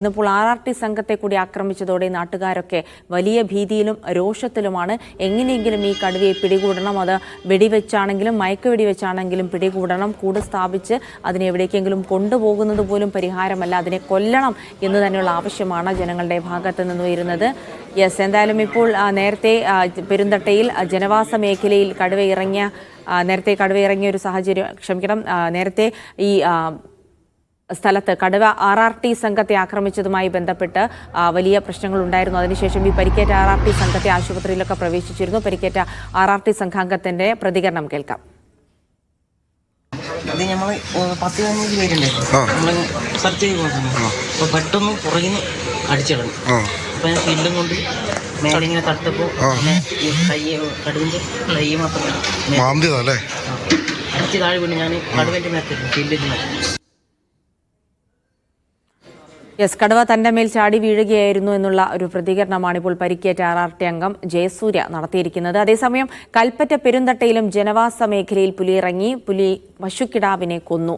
ഇന്നിപ്പോൾ RRT സംഘത്തെ കൂടി ആക്രമിച്ചതോടെ നാട്ടുകാരൊക്കെ വലിയ ഭീതിയിലും രോഷത്തിലുമാണ്. എങ്ങനെയെങ്കിലും ഈ കടുവയെ പിടികൂടണം, അത് വെടിവെച്ചാണെങ്കിലും മയക്കുവെടി വെച്ചാണെങ്കിലും പിടികൂടണം. കൂട് സ്ഥാപിച്ച് അതിനെ എവിടേക്കെങ്കിലും കൊണ്ടുപോകുന്നത് പോലും പരിഹാരമല്ല, അതിനെ കൊല്ലണം എന്ന് തന്നെയുള്ള ആവശ്യമാണ് ജനങ്ങളുടെ ഭാഗത്ത് നിന്ന് വരുന്നത്. എന്തായാലും ഇപ്പോൾ നേരത്തെ പെരുന്തട്ടയിൽ ജനവാസ മേഖലയിൽ നേരത്തെ കടുവ ഇറങ്ങിയ ഒരു സാഹചര്യം, നേരത്തെ ഈ സ്ഥലത്ത് കടുവ RRT സംഘത്തെ ആക്രമിച്ചതുമായി ബന്ധപ്പെട്ട് വലിയ പ്രശ്നങ്ങൾ ഉണ്ടായിരുന്നു. അതിനുശേഷം ഈ പരിക്കേറ്റ RRT സംഘത്തെ ആശുപത്രിയിലൊക്കെ പ്രവേശിച്ചിരുന്നു. പരിക്കേറ്റ RRT സംഘാംഗത്തിന്റെ പ്രതികരണം കേൾക്കാം. അത് നമ്മൾ 10-15 പേരുണ്ടായിരുന്നു. നമ്മൾ സെർച്ച് ചെയ്ത് പോകുന്നു. അപ്പോൾ പെട്ടെന്ന് പുറകിന് അടിച്ചിടണം. അപ്പോൾ ഞാൻ ഷീൽഡും കൊണ്ട് മേലെ ഇങ്ങനെ തട്ടപ്പോൾ കടുവിൻ്റെ കൈ മാത്രം അടിച്ച് താഴെ വീണ് ഞാൻ കടുവിൻ്റെ മേത്തില്ല ഷീൽഡിൻ്റെ മേത്ത്. കടുവ തന്റെ മേൽ ചാടി വീഴുകയായിരുന്നു എന്നുള്ള ഒരു പ്രതികരണമാണ് ഇപ്പോൾ പരിക്കേറ്റ RRT അംഗം ജയസൂര്യ നടത്തിയിരിക്കുന്നത്. അതേസമയം കൽപ്പറ്റ പെരുന്തട്ടയിലും ജനവാസ മേഖലയിൽ പുലി പശുക്കിടാവിനെ കൊന്നു.